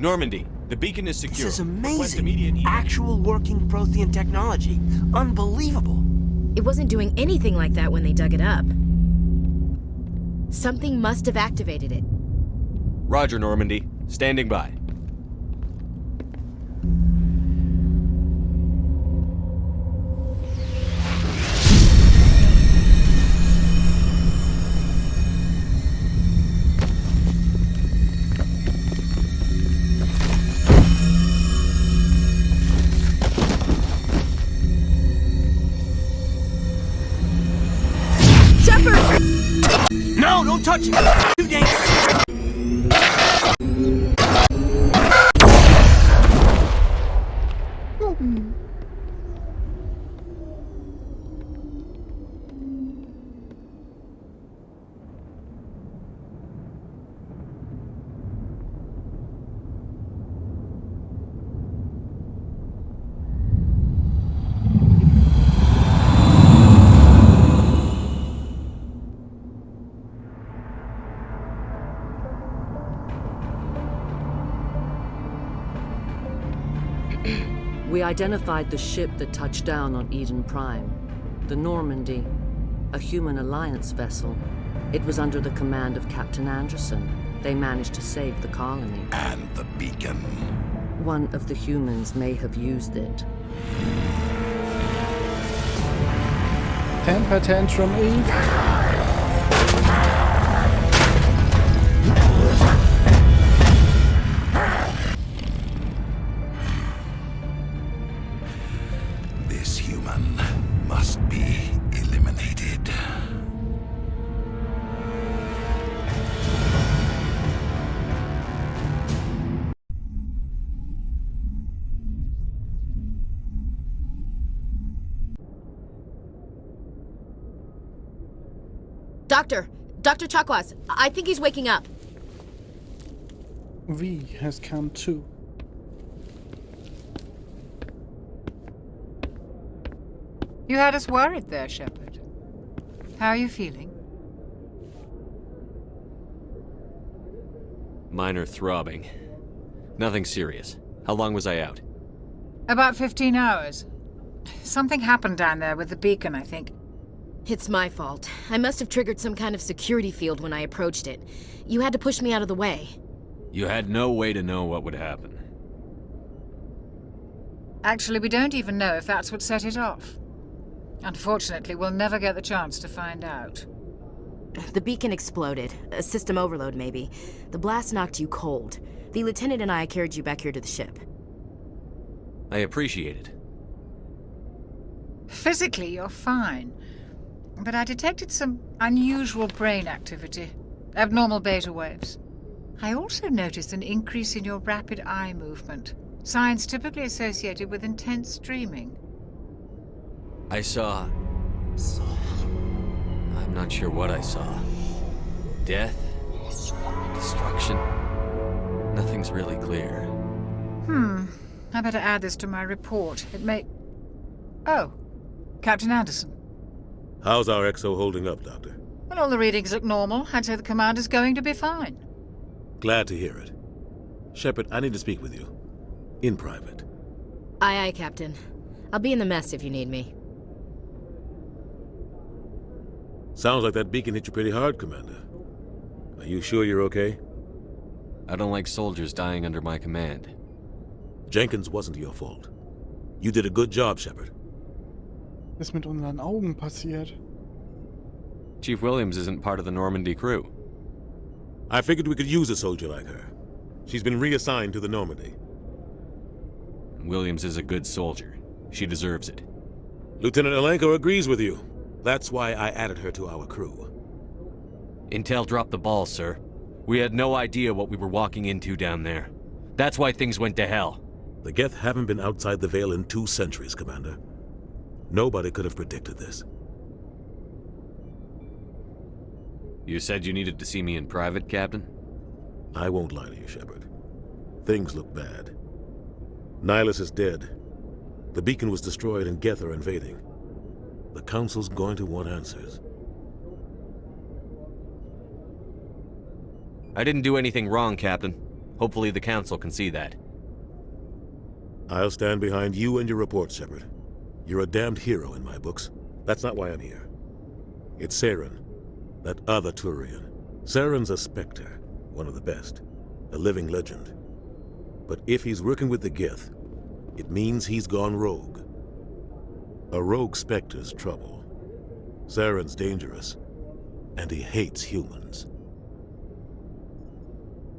Normandy, the beacon is secure. This is Request amazing. immediate- Actual working Prothean technology. Unbelievable. It wasn't doing anything like that when they dug it up. Something must have activated it. Roger, Normandy. Standing by. No, don't touch it! Too dangerous! We identified the ship that touched down on Eden Prime, the Normandy, a human alliance vessel. It was under the command of Captain Anderson. They managed to save the colony. And the beacon. One of the humans may have used it. Temper Tantrum Inc. This human must be eliminated. Dr. Chakwas, I think he's waking up. V has come too. You had us worried there, Shepard. How are you feeling? Minor throbbing. Nothing serious. How long was I out? About 15 hours. Something happened down there with the beacon, I think. It's my fault. I must have triggered some kind of security field when I approached it. You had to push me out of the way. You had no way to know what would happen. Actually, we don't even know if that's what set it off. Unfortunately, we'll never get the chance to find out. The beacon exploded. A system overload, maybe. The blast knocked you cold. The lieutenant and I carried you back here to the ship. I appreciate it. Physically, you're fine. But I detected some unusual brain activity. Abnormal beta waves. I also noticed an increase in your rapid eye movement. Signs typically associated with intense dreaming. I saw... I'm not sure what I saw. Death? Destruction? Nothing's really clear. I better add this to my report. It may... Oh, Captain Anderson. How's our XO holding up, Doctor? Well, all the readings look normal. I'd say the commander's going to be fine. Glad to hear it. Shepard, I need to speak with you. In private. Aye, aye, Captain. I'll be in the mess if you need me. Sounds like that beacon hit you pretty hard, Commander. Are you sure you're okay? I don't like soldiers dying under my command. Jenkins wasn't your fault. You did a good job, Shepard. Was ist mit unseren Augen passiert? Chief Williams isn't part of the Normandy crew. I figured we could use a soldier like her. She's been reassigned to the Normandy. Williams is a good soldier. She deserves it. Lieutenant Alenko agrees with you. That's why I added her to our crew. Intel dropped the ball, sir. We had no idea what we were walking into down there. That's why things went to hell. The Geth haven't been outside the Veil in 2 centuries, Commander. Nobody could have predicted this. You said you needed to see me in private, Captain? I won't lie to you, Shepard. Things look bad. Nihilus is dead. The beacon was destroyed and Geth are invading. The Council's going to want answers. I didn't do anything wrong, Captain. Hopefully the Council can see that. I'll stand behind you and your report, Shepard. You're a damned hero in my books. That's not why I'm here. It's Saren, that other Turian. Saren's a Spectre, one of the best, a living legend. But if he's working with the Geth, it means he's gone rogue. A rogue Spectre's trouble. Saren's dangerous, and he hates humans.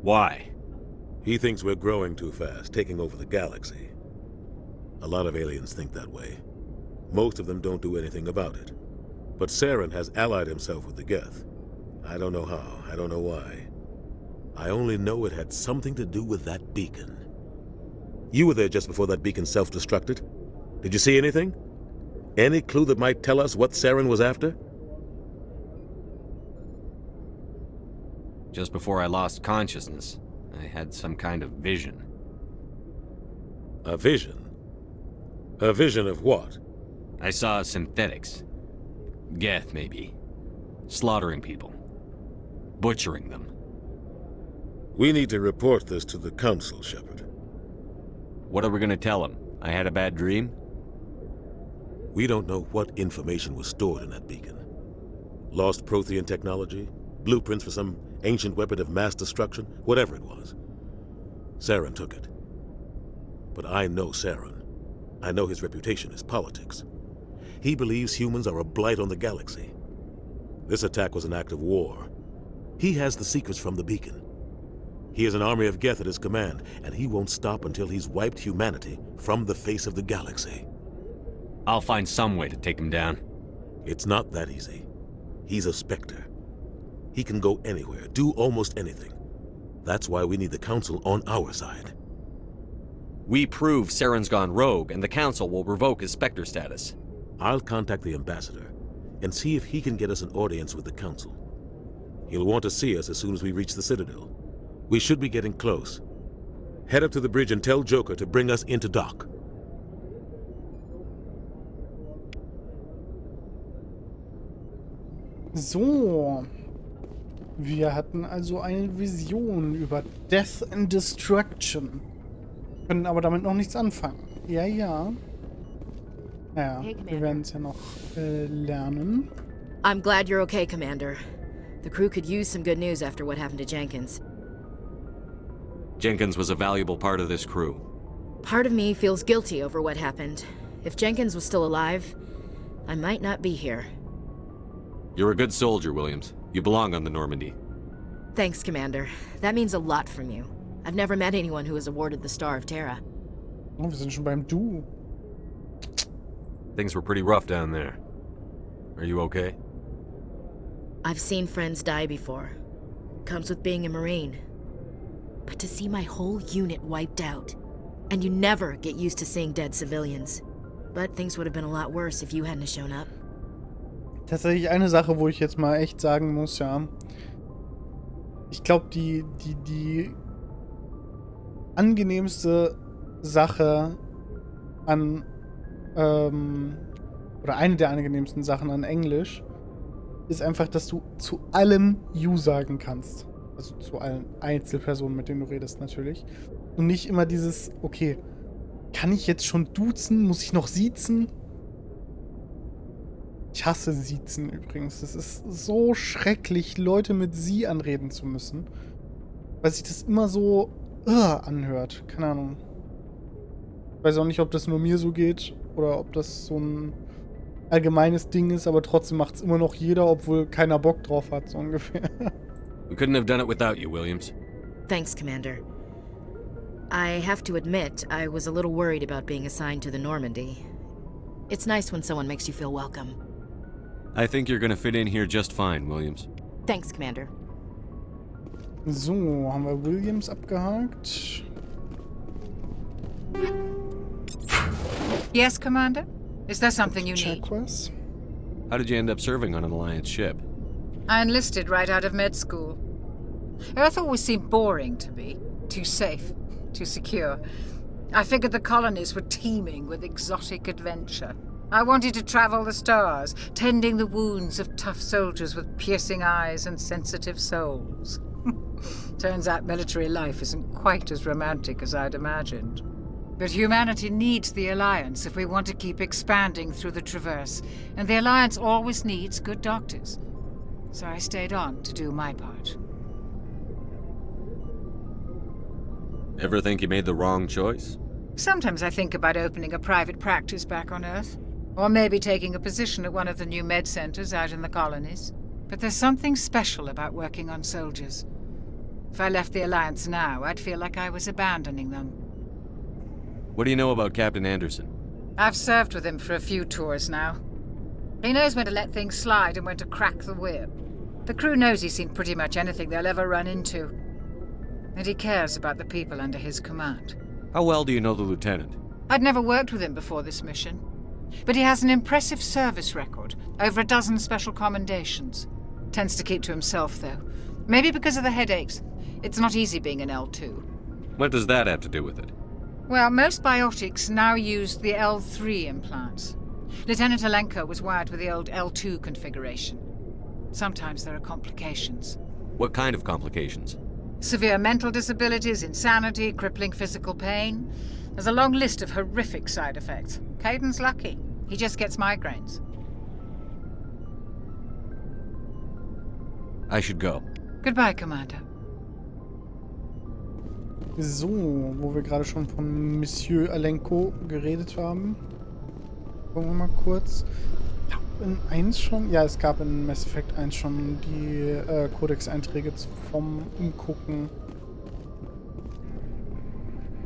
Why? He thinks we're growing too fast, taking over the galaxy. A lot of aliens think that way. Most of them don't do anything about it. But Saren has allied himself with the Geth. I don't know how, I don't know why. I only know it had something to do with that beacon. You were there just before that beacon self-destructed. Did you see anything? Any clue that might tell us what Saren was after? Just before I lost consciousness, I had some kind of vision. A vision? A vision of what? I saw synthetics. Geth, maybe. Slaughtering people. Butchering them. We need to report this to the Council, Shepard. What are we gonna tell them? I had a bad dream? We don't know what information was stored in that beacon. Lost Prothean technology? Blueprints for some ancient weapon of mass destruction? Whatever it was. Saren took it. But I know Saren. I know his reputation is politics. He believes humans are a blight on the galaxy. This attack was an act of war. He has the secrets from the beacon. He has an army of Geth at his command, and he won't stop until he's wiped humanity from the face of the galaxy. I'll find some way to take him down. It's not that easy. He's a Spectre. He can go anywhere, do almost anything. That's why we need the Council on our side. We prove Saren's gone rogue, and the Council will revoke his Spectre status. I'll contact the Ambassador and see if he can get us an audience with the Council. He'll want to see us as soon as we reach the Citadel. We should be getting close. Head up to the bridge and tell Joker to bring us into dock. So. Wir hatten also eine Vision über Death and Destruction. Können aber damit noch nichts anfangen. Ja, ja. Naja, Hey, wir werden es ja noch lernen. I'm glad you're okay, Commander. The crew could use some good news after what happened to Jenkins. Jenkins was a valuable part of this crew. Part of me feels guilty over what happened. If Jenkins was still alive, I might not be here. You're a good soldier, Williams. You belong on the Normandy. Thanks, Commander. That means a lot from you. I've never met anyone who was awarded the Star of Terra. Oh, wir sind schon beim Du. Things were pretty rough down there. Are you okay? I've seen friends die before. Comes with being a Marine. But to see my whole unit wiped out, and you never get used to seeing dead civilians. But things would have been a lot worse if you hadn't shown up. Tatsächlich eine Sache, wo ich jetzt mal echt sagen muss, ja. Ich glaube, die angenehmste Sache an, oder eine der angenehmsten Sachen an Englisch ist einfach, dass du zu allem You sagen kannst. Also zu allen Einzelpersonen, mit denen du redest natürlich. Und nicht immer dieses, okay, kann ich jetzt schon duzen? Muss ich noch siezen? Ich hasse Siezen übrigens. Es ist so schrecklich, Leute mit Sie anreden zu müssen. Weil sich das immer so anhört. Keine Ahnung. Ich weiß auch nicht, ob das nur mir so geht oder ob das so ein allgemeines Ding ist, aber trotzdem macht es immer noch jeder, obwohl keiner Bock drauf hat, so ungefähr. We couldn't have done it without you, Williams. Thanks, Commander. I have to admit, I was a little worried about being assigned to the Normandy. It's nice when someone makes you feel welcome. I think you're gonna fit in here just fine, Williams. Thanks, Commander. So, haben wir Williams abgehakt. Yes, Commander? Is there something you need? Check was. How did you end up serving on an Alliance ship? I enlisted right out of med school. Earth always seemed boring to me. Too safe, too secure. I figured the colonies were teeming with exotic adventure. I wanted to travel the stars, tending the wounds of tough soldiers with piercing eyes and sensitive souls. Turns out military life isn't quite as romantic as I'd imagined. But humanity needs the Alliance if we want to keep expanding through the Traverse, and the Alliance always needs good doctors. So I stayed on to do my part. Ever think you made the wrong choice? Sometimes I think about opening a private practice back on Earth, or maybe taking a position at one of the new med centers out in the colonies. But there's something special about working on soldiers. If I left the Alliance now, I'd feel like I was abandoning them. What do you know about Captain Anderson? I've served with him for a few tours now. He knows when to let things slide and when to crack the whip. The crew knows he's seen pretty much anything they'll ever run into. And he cares about the people under his command. How well do you know the lieutenant? I'd never worked with him before this mission. But he has an impressive service record, over a dozen special commendations. Tends to keep to himself, though. Maybe because of the headaches. It's not easy being an L2. What does that have to do with it? Well, most biotics now use the L3 implants. Lieutenant Alenko was wired with the old L2 configuration. Sometimes there are complications. What kind of complications? Severe mental disabilities, insanity, crippling physical pain. There's a long list of horrific side effects. Caden's lucky. He just gets migraines. I should go. Goodbye, Commander. So, wo wir gerade schon von Monsieur Alenko geredet haben. Gucken wir mal kurz. In 1 schon? Ja, es gab in Mass Effect 1 schon die Codex-Einträge vom Umgucken.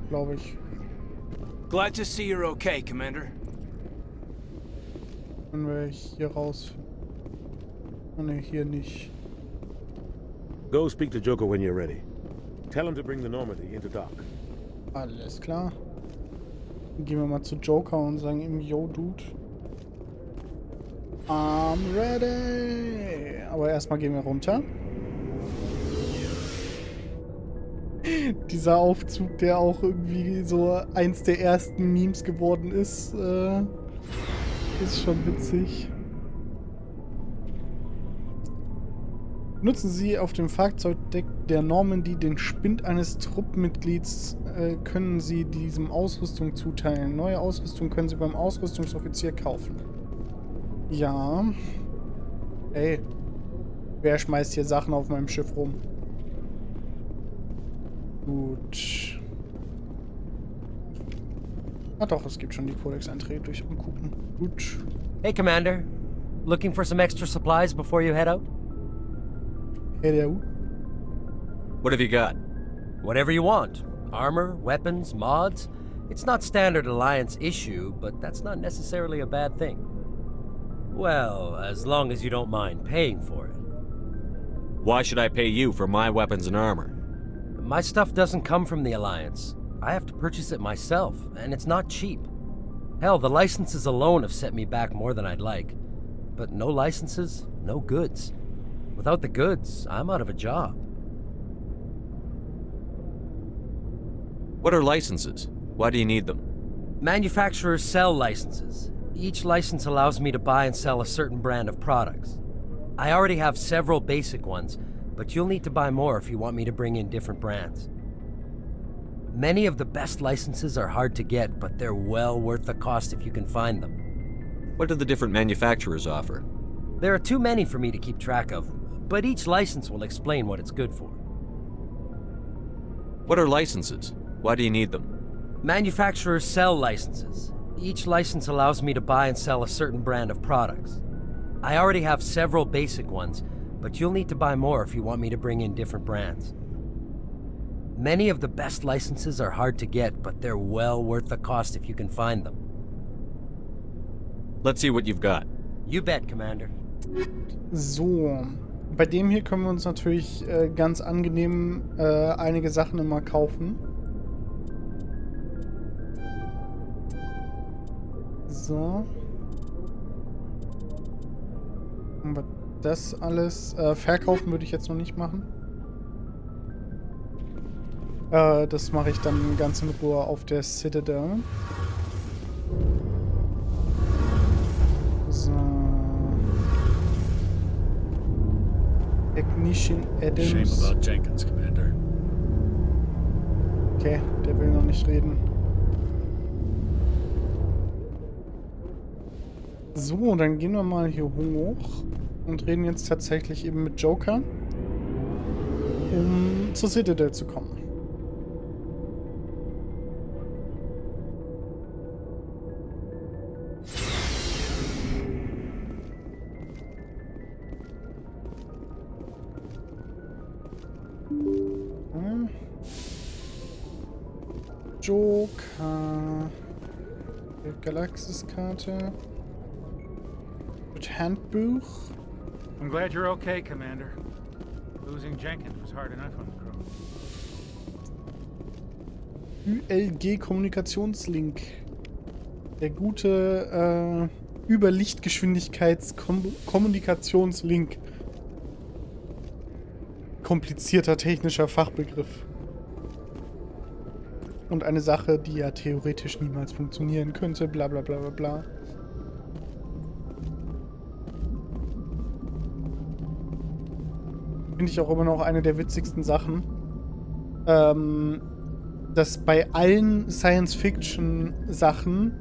Glaube ich. Glad to see you're okay, Commander. Können wir hier raus? Oh ne, hier nicht. Go speak to Joker when you're ready. Tell him to bring the Normandy into dock. Alles klar. Dann gehen wir mal zu Joker und sagen ihm, yo, Dude. I'm ready. Aber erstmal gehen wir runter. Dieser Aufzug, der auch irgendwie so eins der ersten Memes geworden ist, ist schon witzig. Nutzen Sie auf dem Fahrzeugdeck der Normandy den Spind eines Truppmitglieds, können Sie diesem Ausrüstung zuteilen. Neue Ausrüstung können Sie beim Ausrüstungsoffizier kaufen. Ja. Ey. Wer schmeißt hier Sachen auf meinem Schiff rum? Gut. Ah doch, es gibt schon die Codex-Einträge durch Umgucken. Gut. Hey, Commander. Looking for some extra supplies before you head out? Hey, der What have you got? Whatever you want. Armor, weapons, mods. It's not standard Alliance issue, but that's not necessarily a bad thing. Well, as long as you don't mind paying for it. Why should I pay you for my weapons and armor? My stuff doesn't come from the Alliance. I have to purchase it myself, and it's not cheap. Hell, the licenses alone have set me back more than I'd like. But no licenses, no goods. Without the goods, I'm out of a job. What are licenses? Why do you need them? Manufacturers sell licenses. Each license allows me to buy and sell a certain brand of products. I already have several basic ones, but you'll need to buy more if you want me to bring in different brands. Many of the best licenses are hard to get, but they're well worth the cost if you can find them. What do the different manufacturers offer? There are too many for me to keep track of, but each license will explain what it's good for. What are licenses? Why do you need them? Manufacturers sell licenses. Each license allows me to buy and sell a certain brand of products. I already have several basic ones, but you'll need to buy more if you want me to bring in different brands. Many of the best licenses are hard to get, but they're well worth the cost if you can find them. Let's see what you've got. You bet, Commander. So, bei dem hier können wir uns natürlich ganz angenehm einige Sachen immer kaufen. So. Haben wir das alles. Verkaufen würde ich jetzt noch nicht machen. Das mache ich dann ganz in Ruhe auf der Citadel. So. Technician Shame Adams. about Jenkins, Commander. Okay, der will noch nicht reden. So, dann gehen wir mal hier hoch und reden jetzt tatsächlich eben mit Joker, um zur Citadel zu kommen. Joker. Galaxiskarte. Mit Handbuch. I'm glad you're okay, Commander. Losing Jenkins was hard enough on the crew. ULG Kommunikationslink. Der gute Überlichtgeschwindigkeitskommunikationslink. Komplizierter technischer Fachbegriff. Und eine Sache, die ja theoretisch niemals funktionieren könnte, bla bla bla bla bla. Finde ich auch immer noch eine der witzigsten Sachen. Dass bei allen Science-Fiction-Sachen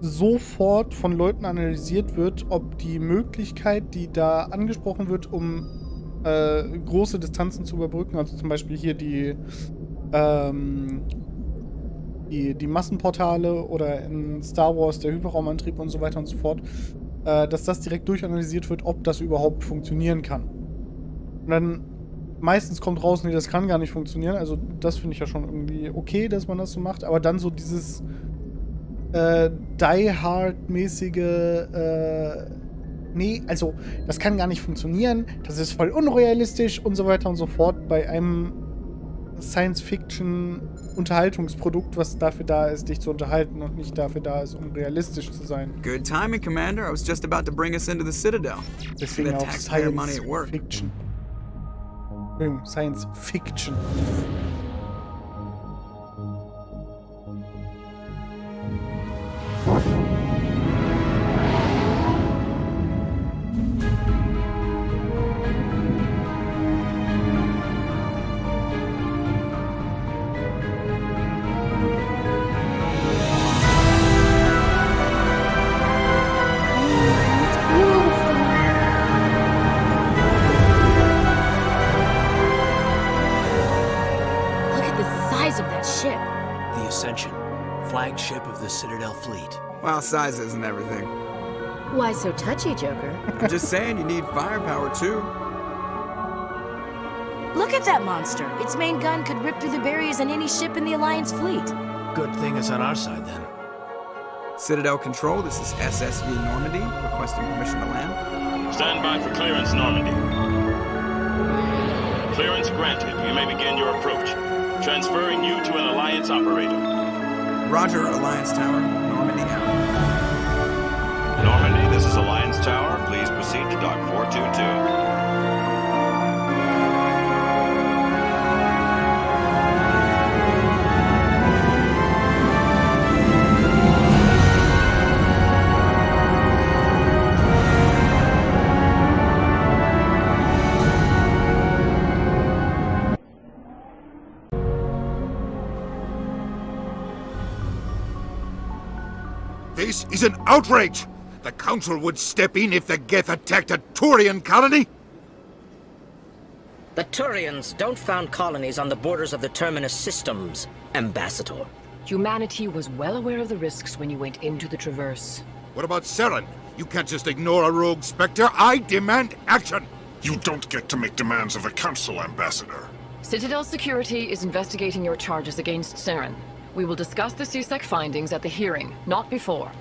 sofort von Leuten analysiert wird, ob die Möglichkeit, die da angesprochen wird, um große Distanzen zu überbrücken, also zum Beispiel hier die Massenportale oder in Star Wars der Hyperraumantrieb und so weiter und so fort, dass das direkt durchanalysiert wird, ob das überhaupt funktionieren kann. Und dann meistens kommt raus, nee, das kann gar nicht funktionieren. Also das finde ich ja schon irgendwie okay, dass man das so macht. Aber dann so dieses Die-Hard-mäßige nee, also das kann gar nicht funktionieren, das ist voll unrealistisch und so weiter und so fort bei einem Science-Fiction-Unterhaltungsprodukt, was dafür da ist, dich zu unterhalten und nicht dafür da ist, um realistisch zu sein. Good timing, Commander. I was just about to bring us into the Citadel. Deswegen auch taxpayer money at work. Science-Fiction. Science-Fiction. Flagship of the Citadel fleet. Well, size isn't everything. Why so touchy, Joker? I'm just saying you need firepower, too. Look at that monster. Its main gun could rip through the barriers in any ship in the Alliance fleet. Good thing it's on our side, then. Citadel Control, this is SSV Normandy, requesting permission to land. Stand by for clearance, Normandy. Clearance granted. You may begin your approach. Transferring you to an Alliance operator. Roger, Alliance Tower. Normandy out. Normandy, this is Alliance Tower. Please proceed to Dock 422. This is an outrage! The Council would step in if the Geth attacked a Turian colony? The Turians don't found colonies on the borders of the Terminus systems, Ambassador. Humanity was well aware of the risks when you went into the Traverse. What about Saren? You can't just ignore a rogue Spectre. I demand action! You don't get to make demands of the Council, Ambassador. Citadel Security is investigating your charges against Saren. We will discuss the CSEC findings at the hearing, not before.